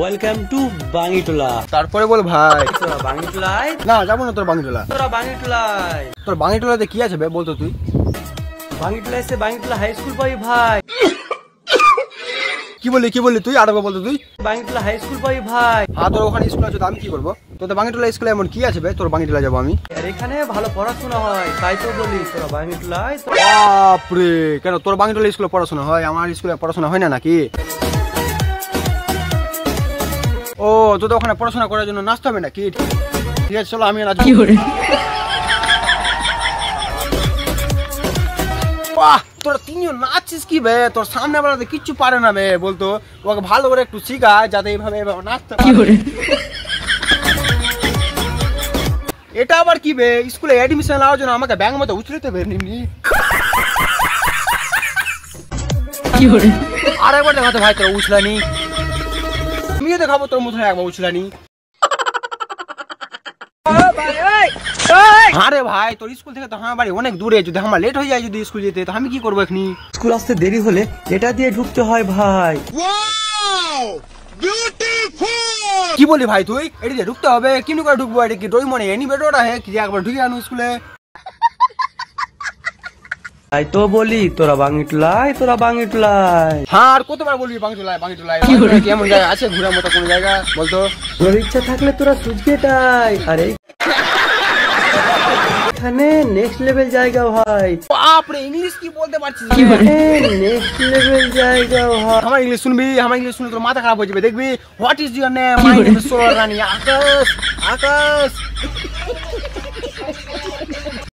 Welcome to Bangitola. তারপরে বল ভাই, তোরা বাঙ্গিটোলায়? না যাবো না তোর বাঙ্গিটোলা। তোরা বাঙ্গিটোলায়? তোর বাঙ্গিটোলাতে কি আছে বে বলতো তুই? বাঙ্গিটোলা এসে বাঙ্গিটোলা হাই স্কুল পাবি ভাই। কি বললি তুই? আরো বলতো তুই? বাঙ্গিটোলা হাই স্কুল পাবি ভাই। হ্যাঁ তোর ওখানে স্কুল আছে তো আমি কি করবো? তোর তো বাঙ্গিটোলা স্কুলে এমন কি আছে বে তোর বাঙ্গিটোলা যাবো আমি? আর এখানে ভালো পড়াশোনা হয়, তাই তো বলি তোরা বাঙ্গিটোলায়। বাপরে, কেন তোর বাঙ্গিটোলা স্কুলে পড়াশোনা হয়, আমার স্কুলে পড়াশোনা হয় না নাকি? ও তো ওখানে পড়াশোনা করার জন্য নাচতে হবে নাকি? ঠিক আছে চলো আমি নাচবো। বাহ, তোরা তিনজন নাচছিস কি বে? তোর সামনে বেলাতে কিচ্ছু পারে না বে বলতো। ওকে ভালো করে একটু শিখা যাতে এইভাবে নাচতে পারে। এটা আবার কি বে? স্কুলে এডমিশন নেওয়ার জন্য আমাকে ব্যাংক মতো উছলেতে বে নিমনি। আর একবার দেখাতে ভাই তোর উছলানি। আমিও দেখাবো তোর মতো একবার উছলানি। আরে ভাই তোর স্কুল থেকে তো আমার বাড়ি অনেক দূরে, যদি আমার লেট হয়ে যায় যদি স্কুল যেতে, তো আমি কি করবো এখনি? স্কুল আসতে দেরি হলে এটা দিয়ে ঢুকতে হয় ভাই। কি বলি ভাই তুই? এটা দিয়ে ঢুকতে হবে? কেমনি করে ঢুকবো? এটা কি ডোরিমনে এনিমেটর আছে কি একবার ঢুকে আনো স্কুলে? তাই তো বলি তোরা বাঙ্গিটোলায়, তোরা বাঙ্গিটোলায়। হ্যাঁ আর কতবার বলবি বাঙ্গিটোলায় বাঙ্গিটোলায়? কেমন জায়গা আছে ঘোরার মতো কোন জায়গা বলতো? তোর ইচ্ছা থাকলে তোরা সুজগেটাই। আরে এখানে নেক্সট লেভেল জায়গা ভাই। বাপরে, ইংলিশ কি বলতে পারছিস? নেক্সট লেভেল জায়গা ভাই। আমার ইংলিশ শুনবি? আমার ইংলিশ শুনলে তোর মাথা খারাপ হয়ে যাবে। দেখবি what is your name? My name is solar Rani. Akash.